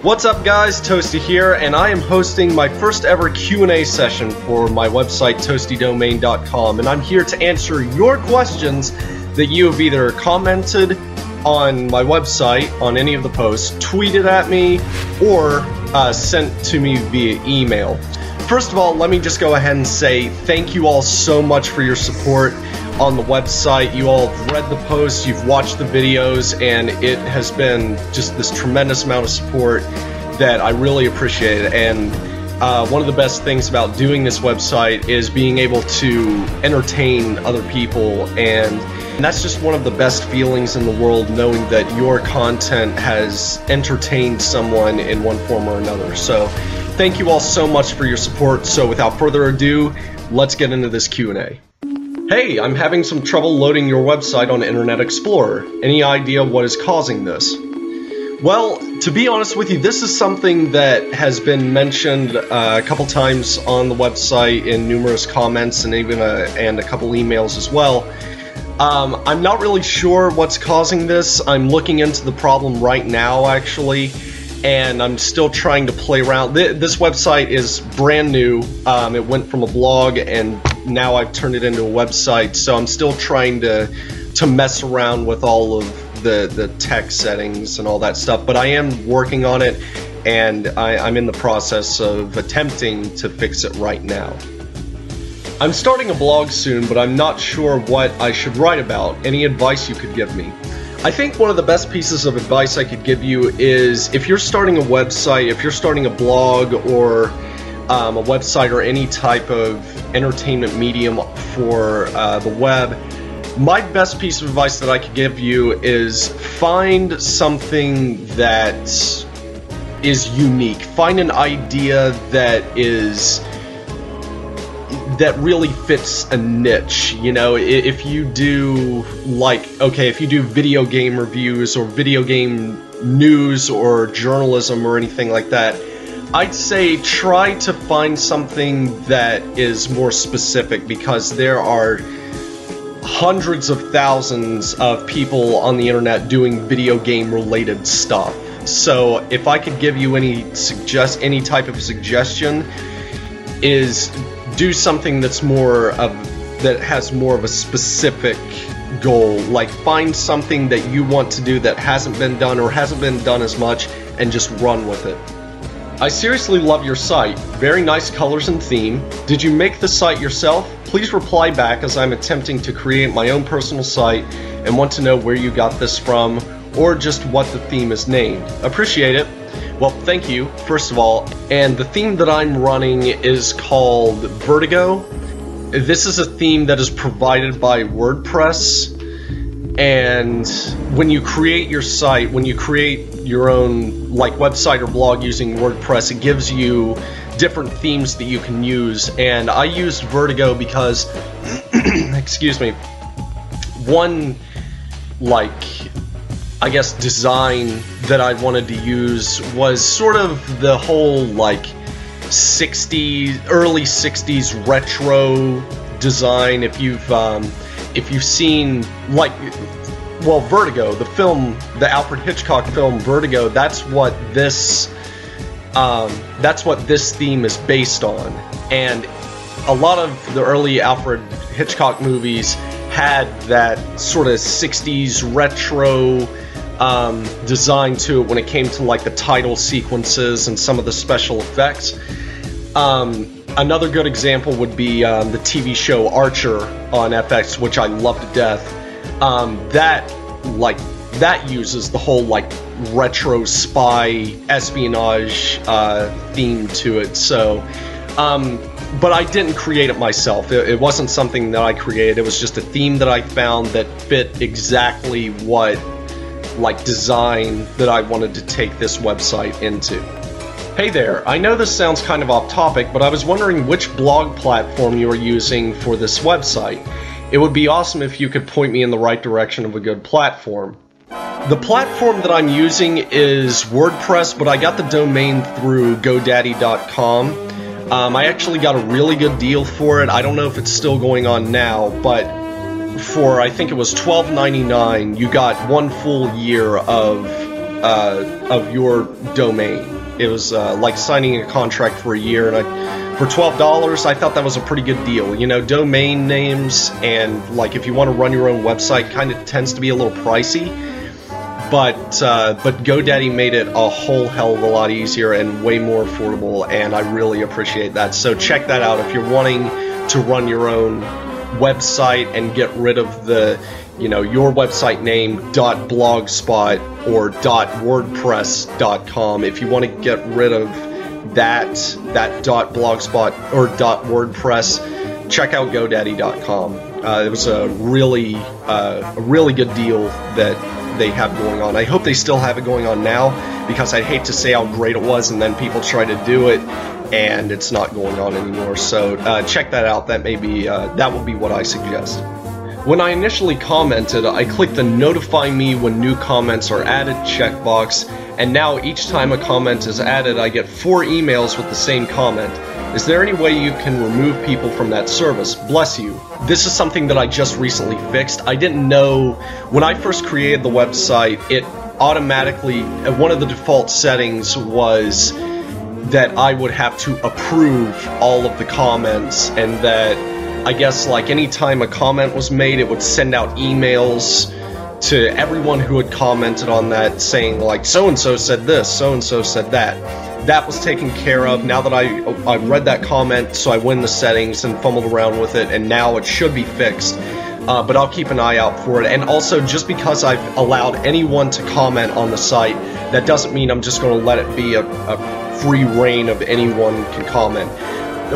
What's up guys, Toasty here, and I am hosting my first ever Q&A session for my website toastydomain.com, and I'm here to answer your questions that you have either commented on my website on any of the posts, tweeted at me, or sent to me via email. First of all, let me just go ahead and say thank you all so much for your support on the website. You all have read the posts, you've watched the videos, and it has been just this tremendous amount of support that I really appreciate. And one of the best things about doing this website is being able to entertain other people, and that's just one of the best feelings in the world, knowing that your content has entertained someone in one form or another. So thank you all so much for your support. So without further ado, let's get into this Q&A. Hey, I'm having some trouble loading your website on Internet Explorer. Any idea what is causing this? Well, to be honest with you, this is something that has been mentioned a couple times on the website in numerous comments and even a couple emails as well. I'm not really sure what's causing this. I'm looking into the problem right now, actually, and I'm still trying to play around. This website is brand new. It went from a blog, and now I've turned it into a website, so I'm still trying to mess around with all of the tech settings and all that stuff, but I am working on it, and I'm in the process of attempting to fix it right now. I'm starting a blog soon, but I'm not sure what I should write about. Any advice you could give me? I think one of the best pieces of advice I could give you is, if you're starting a website, if you're starting a blog or a website or any type of entertainment medium for the web, my best piece of advice that I could give you is find something that is unique. Find an idea that really fits a niche. You know, if you do if you do video game reviews or video game news or journalism or anything like that, I'd say try to find something that is more specific, because there are hundreds of thousands of people on the internet doing video game related stuff. So if I could give you any type of suggestion, is do something that has more of a specific goal. Like, find something that you want to do that hasn't been done or hasn't been done as much, and just run with it. I seriously love your site. Very nice colors and theme. Did you make the site yourself? Please reply back, as I'm attempting to create my own personal site and want to know where you got this from, or just what the theme is named. Appreciate it. Well, thank you, first of all. And the theme that I'm running is called Vertigo. This is a theme that is provided by WordPress. And when you create your site, when you create your own website or blog using WordPress, it gives you different themes that you can use. And I used Vertigo because, excuse me, one I guess design that I wanted to use was sort of the whole early 60s retro design. If you've seen Vertigo, the film, the Alfred Hitchcock film Vertigo, that's what this theme is based on. And a lot of the early Alfred Hitchcock movies had that sort of 60s retro design to it when it came to the title sequences and some of the special effects. Another good example would be the TV show Archer on FX, which I love to death. That uses the whole retro spy espionage theme to it. So, but I didn't create it myself. It wasn't something that I created. It was just a theme that I found that fit exactly what design that I wanted to take this website into. Hey there, I know this sounds kind of off topic, but I was wondering which blog platform you are using for this website. It would be awesome if you could point me in the right direction of a good platform. The platform that I'm using is WordPress, but I got the domain through GoDaddy.com. I actually got a really good deal for it. I don't know if it's still going on now, but for, I think it was $12.99, you got 1 full year of of your domain. It was like signing a contract for a year, and for $12, I thought that was a pretty good deal. You know, domain names and like if you want to run your own website kind of tends to be a little pricey, but GoDaddy made it a whole hell of a lot easier and way more affordable, and I really appreciate that. So check that out if you're wanting to run your own website and get rit of the, you know, your website name .blogspot or .wordpress.com. If you want to get rid of that .blogspot or .wordpress, check out GoDaddy.com. It was a really good deal that they have going on. I hope they still have it going on now, because I'd hate to say how great it was and then people try to do it and it's not going on anymore. So check that out. That may be that will be what I suggest. When I initially commented, I clicked the notify me when new comments are added checkbox, and now each time a comment is added, I get 4 emails with the same comment. Is there any way you can remove people from that service? Bless you. This is something that I just recently fixed. I didn't know when I first created the website, it automatically, one of the default settings was that I would have to approve all of the comments, and that I guess like anytime a comment was made, it would send out emails to everyone who had commented on that saying like so-and-so said this, so-and-so said that. That was taken care of now that I read that comment, so I went in the settings and fumbled around with it, and now it should be fixed. But I'll keep an eye out for it. And also, just because I've allowed anyone to comment on the site, that doesn't mean I'm just going to let it be a free reign of anyone can comment.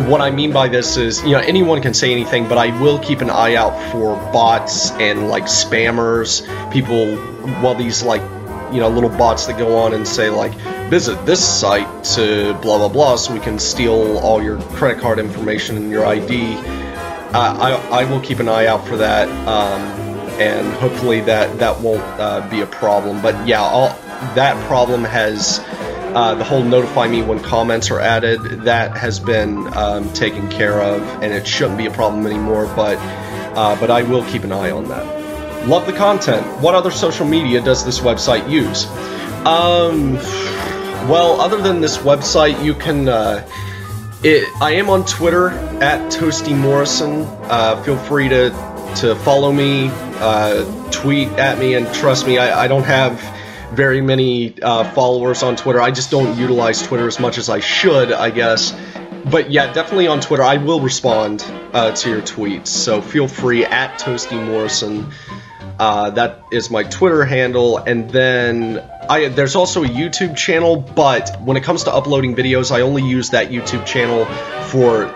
What I mean by this is, you know, anyone can say anything, but I will keep an eye out for bots and like spammers, people, well, these like, you know, little bots that go on and say like, visit this site to blah blah blah so we can steal all your credit card information and your ID. I will keep an eye out for that, and hopefully that won't be a problem. But yeah, that problem has the whole notify me when comments are added, that has been taken care of, and it shouldn't be a problem anymore. But I will keep an eye on that. Love the content. What other social media does this website use? Well, other than this website, you can. I am on Twitter at Toasty Morrison. Feel free to follow me, tweet at me, and trust me, I don't have very many followers on Twitter. I just don't utilize Twitter as much as I should, I guess. But yeah, definitely on Twitter, I will respond to your tweets. So feel free at Toasty Morrison. That is my Twitter handle, and then there's also a YouTube channel, but when it comes to uploading videos, I only use that YouTube channel for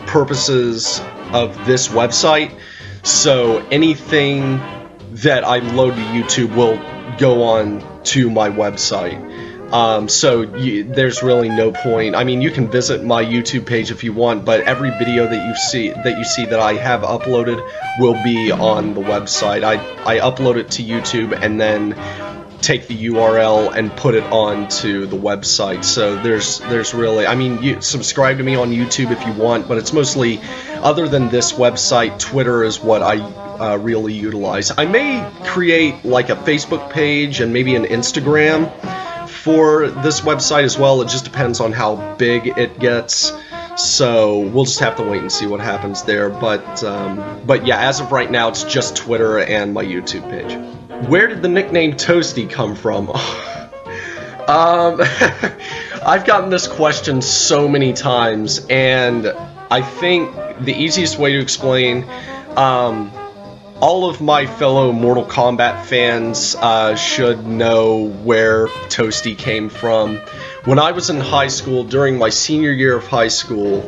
purposes of this website. So anything that I load to YouTube will go on to my website. So there's really no point. I mean, you can visit my YouTube page if you want, but every video that you see that I have uploaded will be on the website. I upload it to YouTube and then take the URL and put it onto the website. So there's really, I mean, you subscribe to me on YouTube if you want, but it's mostly, other than this website, Twitter is what I really utilize. I may create like a Facebook page and maybe an Instagram for this website as well. It just depends on how big it gets, so we'll just have to wait and see what happens there. But yeah, as of right now, it's just Twitter and my YouTube page. Where did the nickname Toasty come from? I've gotten this question so many times, and I think the easiest way to explain, all of my fellow Mortal Kombat fans should know where Toasty came from. When I was in high school, during my senior year of high school,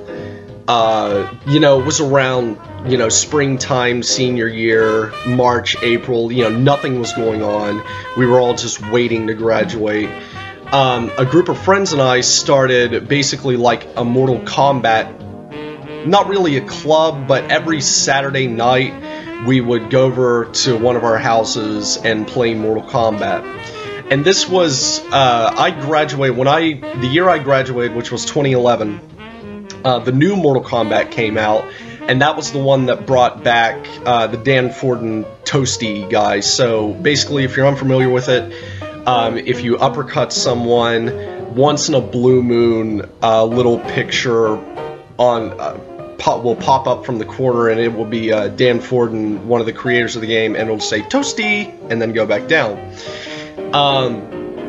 you know, it was around, you know, springtime, senior year, March, April, you know, nothing was going on. We were all just waiting to graduate. A group of friends and I started basically like a Mortal Kombat, not really a club, but every Saturday night we would go over to one of our houses and play Mortal Kombat. And this was, I graduated, the year I graduated, which was 2011, the new Mortal Kombat came out, and that was the one that brought back the Dan Forden Toasty guy. So basically, if you're unfamiliar with it, If you uppercut someone, once in a blue moon, a little picture will pop up from the corner, and it will be Dan Forden, one of the creators of the game, and it'll say Toasty, and then go back down.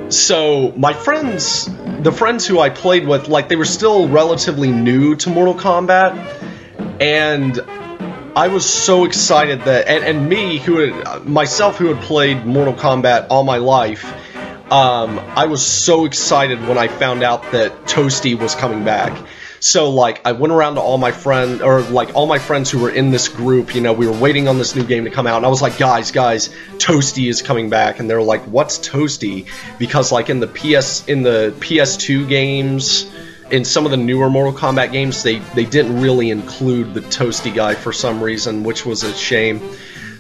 So my friends, the friends who I played with, like, they were still relatively new to Mortal Kombat, and I was so excited that, and me, myself who had played Mortal Kombat all my life, I was so excited when I found out that Toasty was coming back. So, like, I went around to all my friends who were in this group, you know, we were waiting on this new game to come out, and I was like, guys, Toasty is coming back, and they were like, what's Toasty? Because, like, in the PS2 games, in some of the newer Mortal Kombat games, they didn't really include the Toasty guy for some reason, which was a shame.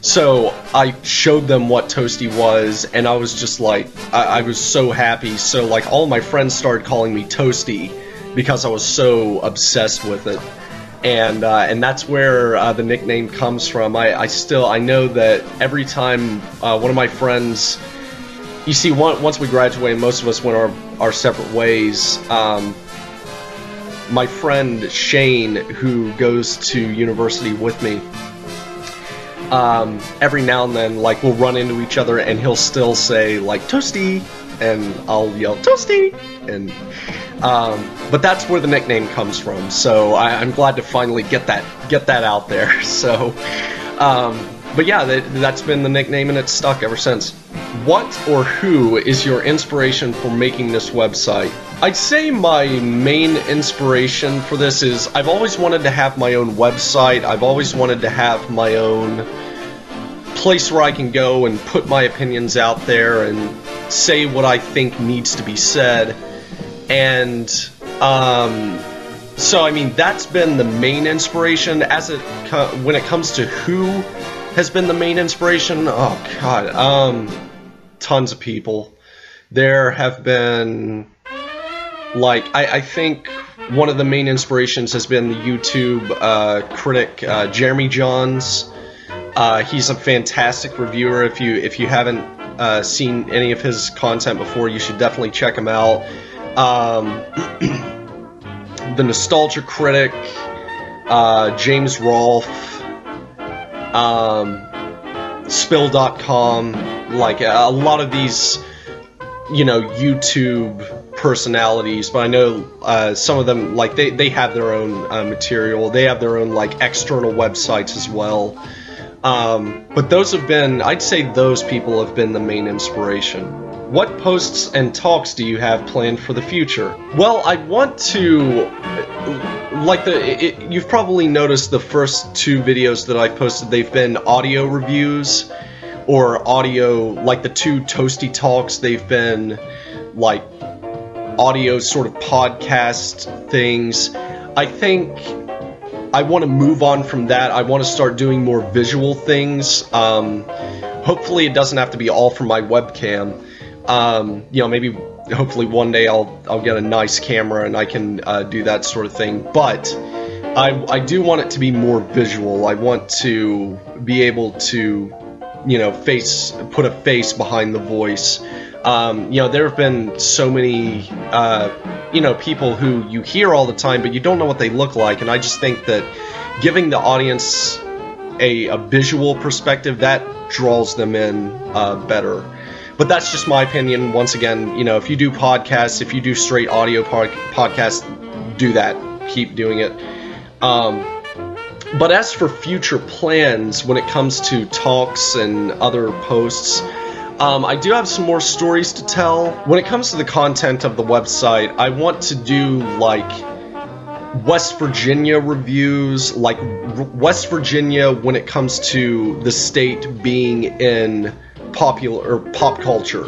So I showed them what Toasty was, and I was just like, I was so happy. So, like, all my friends started calling me Toasty because I was so obsessed with it, and that's where the nickname comes from. I know that every time one of my friends, you see, once we graduated, most of us went our separate ways. My friend Shane, who goes to university with me, every now and then, like, we'll run into each other, and he'll still say, like, Toasty, and I'll yell Toasty, and but that's where the nickname comes from. So I'm glad to finally get that out there. So, but yeah, that's been the nickname, and it's stuck ever since. What or who is your inspiration for making this website? I'd say my main inspiration for this is I've always wanted to have my own website. I've always wanted to have my own place where I can go and put my opinions out there and say what I think needs to be said. And so I mean, that's been the main inspiration. When it comes to who has been the main inspiration, oh god, tons of people. There have been, like, I think one of the main inspirations has been the YouTube critic Jeremy Johns. He's a fantastic reviewer. If you haven't seen any of his content before, you should definitely check him out. The Nostalgia Critic, James Rolfe, Spill.com, like a lot of these, you know, YouTube personalities, but I know some of them, like, they have their own material. They have their own, like, external websites as well. But those have been, I'd say those people have been the main inspiration. What posts and talks do you have planned for the future? Well, I want to, like, you've probably noticed the first two videos that I posted, they've been audio reviews, or audio, like the two Toasty talks, they've been, like, audio sort of podcast things. I think I want to move on from that. I want to start doing more visual things. Hopefully it doesn't have to be all from my webcam. You know, maybe, hopefully one day I'll get a nice camera and I can do that sort of thing. But I do want it to be more visual. I want to be able to, you know, put a face behind the voice. You know, there have been so many, you know, people who you hear all the time, but you don't know what they look like. And I just think that giving the audience a visual perspective, that draws them in better. But that's just my opinion. Once again, you know, if you do podcasts, if you do straight audio podcasts, do that. Keep doing it. But as for future plans, when it comes to talks and other posts, I do have some more stories to tell. When it comes to the content of the website, I want to do, like, West Virginia reviews, like West Virginia when it comes to the state being in pop culture.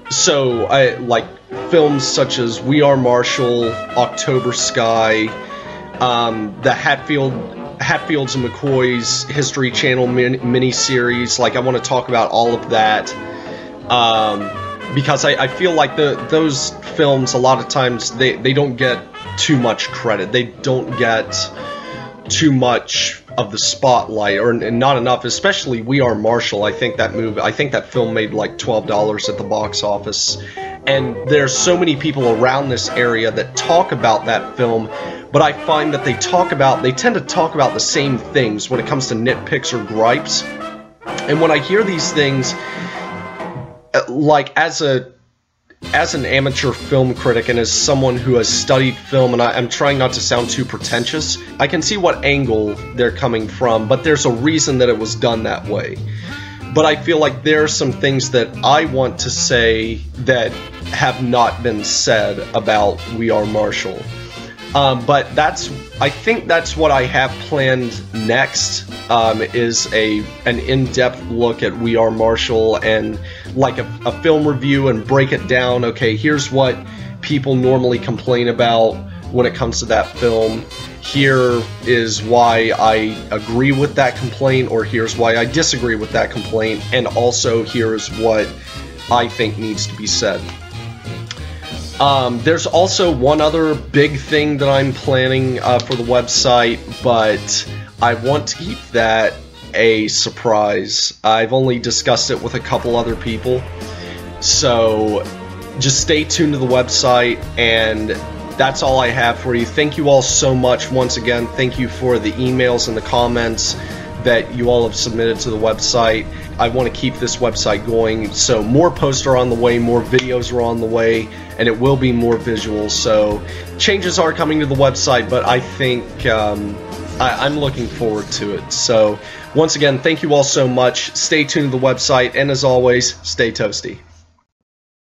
So I like films such as We Are Marshall, October Sky, the Hatfields and McCoy's History Channel mini-series. Like, I want to talk about all of that, because I feel like those films, a lot of times, they don't get too much credit. They don't get too much of the spotlight, or not enough, especially We Are Marshall. I think that film made like $12 at the box office, and there's so many people around this area that talk about that film, but I find that they tend to talk about the same things when it comes to nitpicks or gripes. And when I hear these things, like as an amateur film critic and as someone who has studied film, and I'm trying not to sound too pretentious, I can see what angle they're coming from, but there's a reason that it was done that way. But I feel like there are some things that I want to say that have not been said about We Are Marshall. But I think that's what I have planned next, is an in-depth look at We Are Marshall, and like a film review, and break it down. Okay, here's what people normally complain about when it comes to that film. Here is why I agree with that complaint, or here's why I disagree with that complaint, and also here's what I think needs to be said. There's also one other big thing that I'm planning for the website, but I want to keep that a surprise. I've only discussed it with a couple other people, so just stay tuned to the website, and that's all I have for you. Thank you all so much once again. Thank you for the emails and the comments that you all have submitted to the website. I want to keep this website going, so more posts are on the way, more videos are on the way, and it will be more visual. So changes are coming to the website, but I think I'm looking forward to it. So once again, thank you all so much. Stay tuned to the website, and as always, stay toasty.